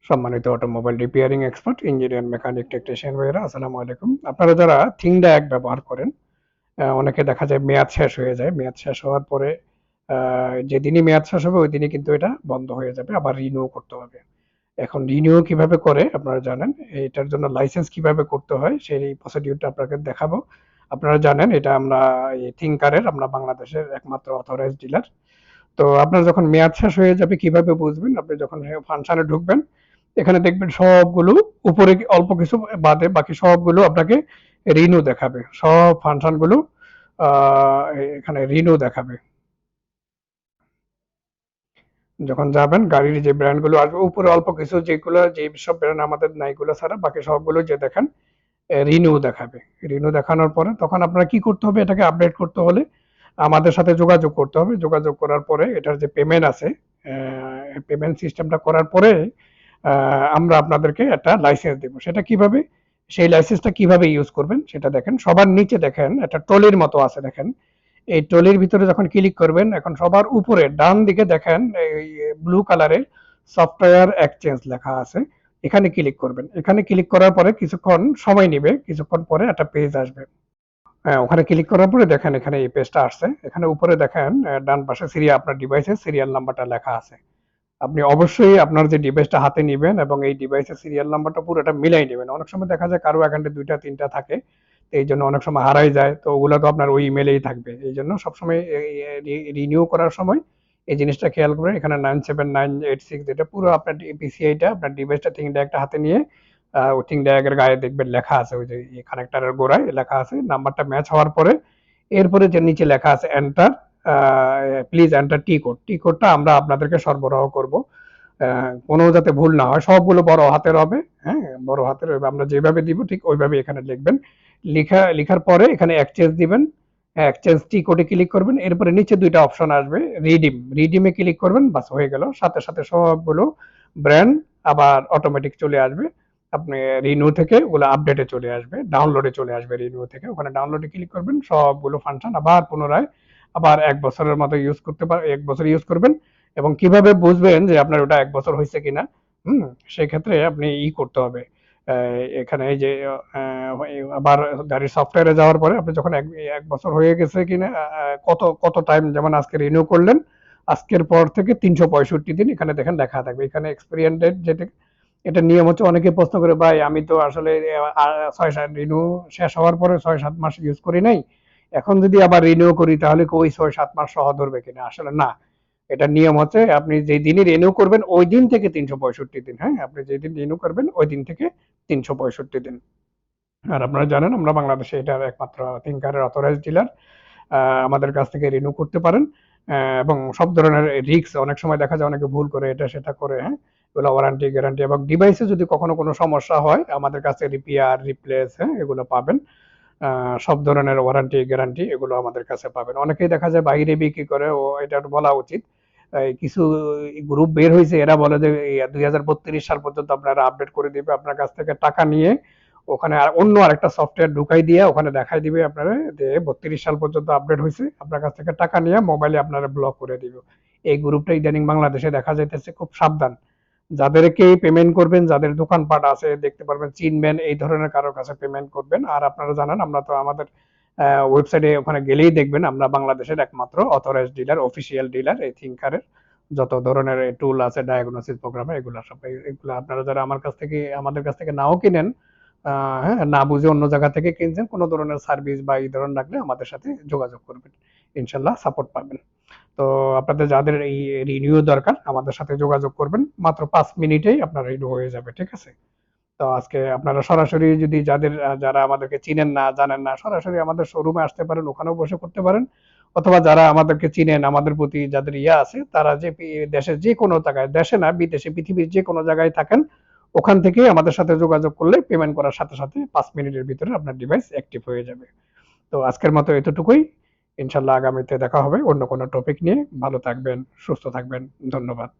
সম্মানিত automobile repairing expert, engineer, mechanic, technician ভাইয়েরা আসসালামু আলাইকুম। আপনারা যারা থিংডা অ্যাপ ব্যবহার করেন, অনেকে দেখা যায় মেয়াদ শেষ হয়ে যায়। মেয়াদ শেষ হওয়ার পরে যেদিনই মেয়াদ শেষ হবে ওইদিনই কিন্তু এটা বন্ধ হয়ে যাবে, আবার রিনিউ করতে হবে। এখন রিনিউ কিভাবে করে আপনারা জানেন, এটার জন্য লাইসেন্স কিভাবে করতে হয় সেই প্রসিডিউরটা আপনাকে দেখাবো। আপনারা জানেন এটা আমরা এই থিংকারের আমরা বাংলাদেশের একমাত্র অথরাইজড ডিলার। তো আপনার যখন মেয়াদ শেষ হয়ে যাবে কিভাবে বুঝবেন? আপনি যখন ফাংশনে ঢুকবেন, এখানে দেখবেন সবগুলো উপরে অল্প কিছু বাদে বাকি সবগুলো আপনাকে রিনিউ দেখাবে। সব ফাংশন গুলো এখানে রিনিউ দেখাবে। যখন যাবেন গাড়ির যে ব্র্যান্ড গুলো আসবে উপরে অল্প কিছু যেগুলো যে সব ব্র্যান্ড আমাদের নাই এগুলো ছাড়া বাকি সবগুলো যে দেখেন রিনিউ দেখাবে। রিনিউ দেখানোর পরে তখন আপনার কি করতে হবে? এটাকে আপডেট করতে হলে আমাদের সাথে যোগাযোগ করতে হবে। যোগাযোগ করার পরে এটার যে পেমেন্ট আছে, পেমেন্ট সিস্টেমটা করার পরে আমরা আপনাদেরকে একটা লাইসেন্স দেব। সেটা কিভাবে? সেই লাইসেন্সটা কিভাবে ইউজ করবেন সেটা দেখেন। সবার নিচে দেখেন একটা ট্রলির মতো আছে দেখেন। এই ট্রলির ভিতরে যখন ক্লিক করবেন, এখন সবার উপরে ডান দিকে দেখেন এই ব্লু কালারের সফটওয়্যার এক্সচেঞ্জ লেখা আছে। এখানে ক্লিক করবেন। এখানে ক্লিক করার পরে কিছুক্ষণ সময় নিবে। কিছুক্ষণ পরে একটা পেজ আসবে। হ্যাঁ, ওখানে ক্লিক করার পরে দেখেন এখানে এই পেজটা আসছে। এখানে উপরে দেখেন ডান পাশে আপনার ডিভাইসের সিরিয়াল নাম্বারটা লেখা আছে। আপনি অবশ্যই আপনার যে ডিভাইসটা হাতে নিবেন এবং এই ডিভাইসের সিরিয়াল নাম্বারটা পুরোটা মিলাই নেবেন। অনেক সময় দেখা যায় কারো অ্যাকাউন্টে ২ টা ৩ টা থাকে। তো এইজন্য অনেক সময় হারাই যায়। তো ওগুলা তো আপনার ওই ইমেইলেই থাকবে। এইজন্য সবসময় রিনিউ করার সময় এই জিনিসটা খেয়াল করবেন। এখানে 97986 যেটা পুরো আপনার পিসিআইটা আপনার ডিভাইসটা থিং ডায়াগটা হাতে নিয়ে থিং ডায়াগের গায়ে দেখবেন লেখা আছে ওই যে কানেক্টরের গোড়ায় লেখা আছে। নাম্বারটা ম্যাচ হওয়ার পরে এরপরে যে নিচে লেখা আছে enter, please enter T code. T কোডটা আমরা আপনাদেরকে সরবরাহ করব। কোনো যাতে ভুল না হয়, সবগুলো বড় হাতের হবে। হ্যাঁ, বড় হাতের আমরা যেভাবে দিব ঠিক ওইভাবে এখানে লিখবেন। লিখার পরে এখানে এক্সচেঞ্জ দিবেন। এক্সচেঞ্জ টি কোডে ক্লিক করবেন। এরপরে নিচে দুইটা অপশন আসবে, রিডিমে ক্লিক করবেন, বাস হয়ে গেল। সাথে সাথে সবগুলো ব্র্যান্ড আবার অটোমেটিক চলে আসবে। আপনি রিনিউ থেকে ওগুলো আপডেটে চলে আসবে, ডাউনলোডে চলে আসবে। রিনিউ থেকে ওখানে ডাউনলোডে ক্লিক করবেন, সবগুলো ফাংশন আবার পুনরায় আবার ১ বছরের মতো ইউজ করতে ১ বছর ইউজ করবেন। এবং কিভাবে বুঝবেন যে আপনার ওটা ১ বছর হয়েছে কিনা? হুম? সেক্ষেত্রে আপনি করতে হবে। এখানে এই যে আবার গাড়ির সফটওয়্যারে যাওয়ার পরে আপনি যখন ১ বছর হয়ে গেছে কিনা, কত টাইম, যেমন আজকে রিনিউ করলেন, আজকের পর থেকে ৩৬৫ দিন এখানে দেখেন লেখা থাকবে। এখানে এক্সপায়ারি ডেট যেটা, এটা নিয়ম হচ্ছে অনেকে প্রশ্ন করে, ভাই আমি তো আসলে ৬-৭ রিনিউ শেষ হওয়ার পরে ৬-৭ মাস ইউজ করি নাই। এখন যদি আবার রিনিউ করি তাহলে কি ওই ৬-৭ মাস সহ ধরবে কিনা? আসলে না। এটার নিয়ম হচ্ছে আপনি যেই দিনই রিনিউ করবেন ওই দিন থেকে ৩৬৫ দিন। হ্যাঁ? আপনি যেদিন রিনিউ করবেন ওই দিন থেকে ৩৬৫ দিন। আর আপনারা জানেন আমরা বাংলাদেশে এটার একমাত্র থিংকারের অথরাইজড ডিলার। আমাদের কাছ থেকে রিনিউ করতে পারেন। এবং সব ধরনের রিস্ক অনেক সময় দেখা যায় অনেকে ভুল করে এটা সেটা করে, হ্যাঁ? এগুলো ওয়ারেন্টি, গ্যারান্টি এবং ডিভাইসে যদি কখনো কোনো সমস্যা হয় আমাদের কাছে রিপেয়ার, রিপ্লেস, হ্যাঁ? এগুলো পাবেন। সব ধরনের ওয়ারেন্টি, গ্যারান্টি এগুলো আমাদের কাছে পাবেন। অনেকেই দেখা যায় বাইরে বিক্রি করে, ও এটা বলা উচিত। কিছু গ্রুপ বের হইছে, এরা বলে যে ২০৩২ সাল পর্যন্ত আপনারা আপডেট করে দিবে। আপনার কাছ থেকে টাকা নিয়ে ওখানে অন্য আরেকটা সফটওয়্যার ঢুকাই দিয়ে ওখানে দেখাই দিবে আপনারা যে ৩২ সাল পর্যন্ত আপডেট হইছে। আপনার কাছ থেকে টাকা নিয়ে মোবাইলে আপনারা ব্লক করে দিবে। এই গ্রুপটা ইদানিং বাংলাদেশে দেখা যাইতেছে, খুব সাবধান। যাদেরকে পেমেন্ট করবেন, যাদের দোকানপাট আছে দেখতে পারবেন চিনবেন, এই ধরনের কারোর কাছে পেমেন্ট করবেন। আর আপনারা জানেন আমরা তো আমাদের ওয়েবসাইটে ওখানে গেলেই দেখবেন আমরা বাংলাদেশের একমাত্র অথরাইজড ডিলার, অফিসিয়াল ডিলার এই থিংকারের। যত ধরনের টুল আছে ডায়াগনোসিস প্রোগ্রামে এগুলো সব, এগুলো আপনারা যারা আমাদের কাছ থেকে নাও কিনেন, হ্যাঁ, না বুঝে অন্য জায়গা থেকে কিনছেন, কোনো ধরনের সার্ভিস বা এই ধরনের লাগলে আমাদের সাথে যোগাযোগ করবেন। ইনশাল্লাহ সাপোর্ট পাবেন। তো আপনাদের যাদের এই রিনিউ দরকার আমাদের সাথে যোগাযোগ করবেন। মাত্র ৫ মিনিটেই আপনার রিনিউ হয়ে যাবে। ঠিক আছে? তো আজকে আপনারা সরাসরি যদি যারা আমাদেরকে চিনেন না, জানেন না, সরাসরি আমাদের শোরুমে আসতে পারেন, ওখানেও বসে করতে পারেন। অথবা যারা আমাদেরকে চিনেন, আমাদের প্রতি যাদের আছে, তারা যে দেশের যেকোনো জায়গায়, দেশে না বিদেশে, পৃথিবীর যেকোনো জায়গায় থাকেন, ওখান থেকেই আমাদের সাথে যোগাযোগ করলে পেমেন্ট করার সাথে সাথে ৫ মিনিটের ভিতরে আপনার ডিভাইস অ্যাক্টিভ হয়ে যাবে। তো আজকের মতো এতটুকুই। ইনশাল্লাহ আগামীতে দেখা হবে অন্য কোনো টপিক নিয়ে। ভালো থাকবেন, সুস্থ থাকবেন। ধন্যবাদ।